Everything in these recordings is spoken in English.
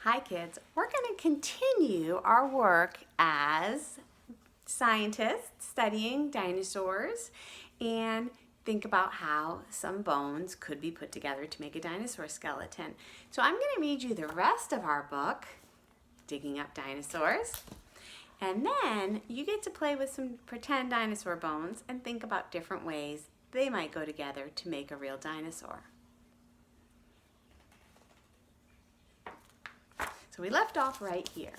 Hi kids, we're going to continue our work as scientists studying dinosaurs and think about how some bones could be put together to make a dinosaur skeleton. So I'm going to read you the rest of our book, Digging Up Dinosaurs, and then you get to play with some pretend dinosaur bones and think about different ways they might go together to make a real dinosaur. So we left off right here.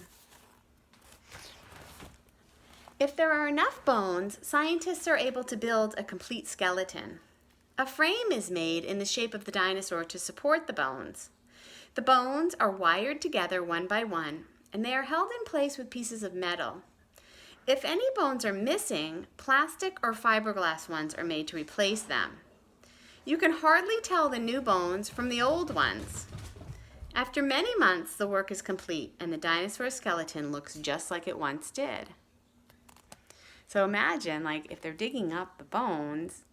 If there are enough bones, scientists are able to build a complete skeleton. A frame is made in the shape of the dinosaur to support the bones. The bones are wired together one by one, and they are held in place with pieces of metal. If any bones are missing, plastic or fiberglass ones are made to replace them. You can hardly tell the new bones from the old ones. After many months, the work is complete, and the dinosaur skeleton looks just like it once did. So imagine, like, if they're digging up the bones,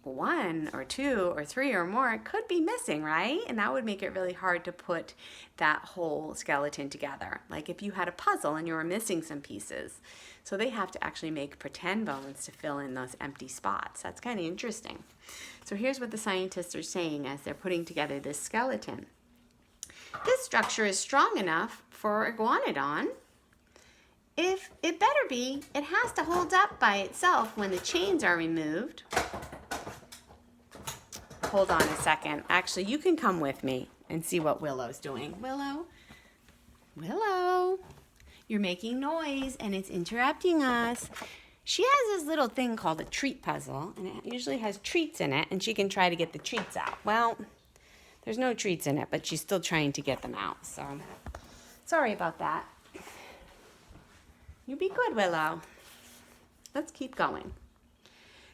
one or two or three or more could be missing, right? And that would make it really hard to put that whole skeleton together. Like if you had a puzzle and you were missing some pieces. So they have to actually make pretend bones to fill in those empty spots. That's kind of interesting. So here's what the scientists are saying as they're putting together this skeleton. This structure is strong enough for Iguanodon. If it better be, it has to hold up by itself when the chains are removed. Hold on a second. Actually, you can come with me and see what Willow's doing. Willow, you're making noise and it's interrupting us. She has this little thing called a treat puzzle, and it usually has treats in it, and she can try to get the treats out. Well, there's no treats in it, but she's still trying to get them out, so sorry about that. You be good, Willow. Let's keep going.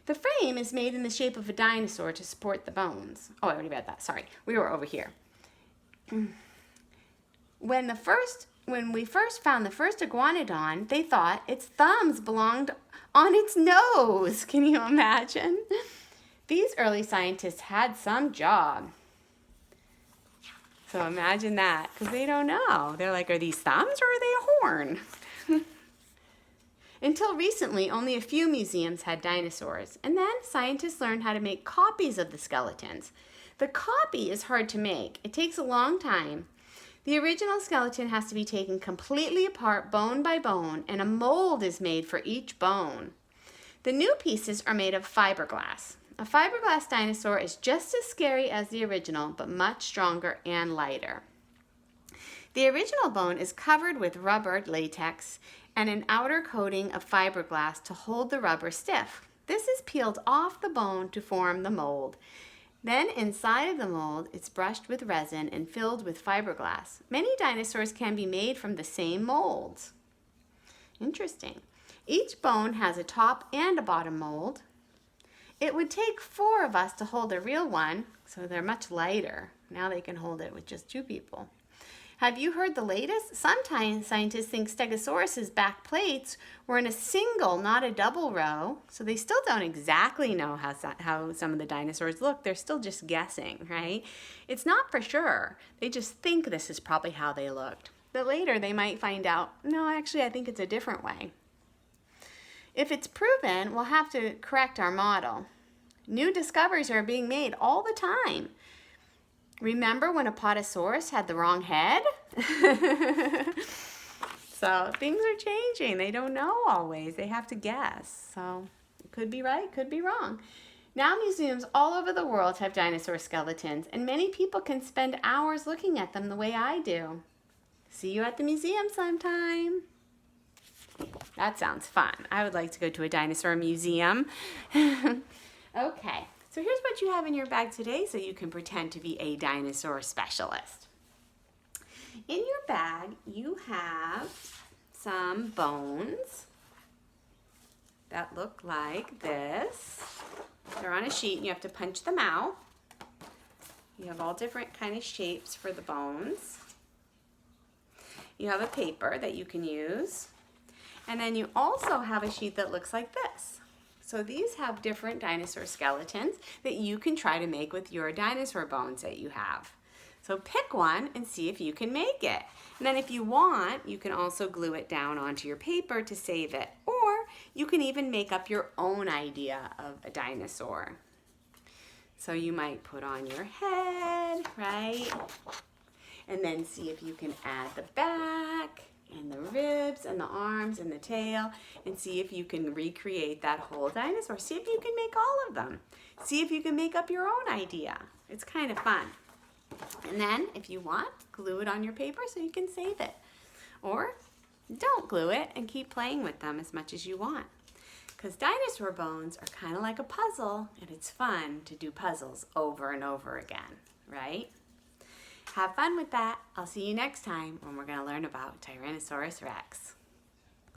The frame is made in the shape of a dinosaur to support the bones. Oh, I already read that. Sorry. We were over here. When we first found the first Iguanodon, they thought its thumbs belonged on its nose. Can you imagine? These early scientists had some job. So imagine that, because they don't know. They're like, are these thumbs or are they a horn? Until recently, only a few museums had dinosaurs, and then scientists learned how to make copies of the skeletons. The copy is hard to make. It takes a long time. The original skeleton has to be taken completely apart, bone by bone, and a mold is made for each bone. The new pieces are made of fiberglass. A fiberglass dinosaur is just as scary as the original, but much stronger and lighter. The original bone is covered with rubber latex and an outer coating of fiberglass to hold the rubber stiff. This is peeled off the bone to form the mold. Then inside of the mold, it's brushed with resin and filled with fiberglass. Many dinosaurs can be made from the same molds. Interesting. Each bone has a top and a bottom mold. It would take 4 of us to hold a real one, so they're much lighter. Now they can hold it with just 2 people. Have you heard the latest? Sometimes scientists think Stegosaurus's back plates were in a single, not a double row, so they still don't exactly know how some of the dinosaurs look. They're still just guessing, right? It's not for sure. They just think this is probably how they looked. But later they might find out, no, actually I think it's a different way. If it's proven, we'll have to correct our model. New discoveries are being made all the time. Remember when Apatosaurus had the wrong head? So things are changing. They don't know always. They have to guess. So it could be right, could be wrong. Now museums all over the world have dinosaur skeletons, and many people can spend hours looking at them the way I do. See you at the museum sometime. That sounds fun. I would like to go to a dinosaur museum. Okay. So here's what you have in your bag today so you can pretend to be a dinosaur specialist. In your bag, you have some bones that look like this. They're on a sheet and you have to punch them out. You have all different kind of shapes for the bones. You have a paper that you can use. And then you also have a sheet that looks like this. So these have different dinosaur skeletons that you can try to make with your dinosaur bones that you have. So pick one and see if you can make it. And then if you want, you can also glue it down onto your paper to save it. Or you can even make up your own idea of a dinosaur. So you might put on your head, right? And then see if you can add the back and the ribs and the arms and the tail, and see if you can recreate that whole dinosaur. See if you can make all of them. See if you can make up your own idea. It's kind of fun. And then, if you want, glue it on your paper so you can save it. Or don't glue it and keep playing with them as much as you want. Because dinosaur bones are kind of like a puzzle, and it's fun to do puzzles over and over again, right? Have fun with that. I'll see you next time when we're going to learn about Tyrannosaurus Rex.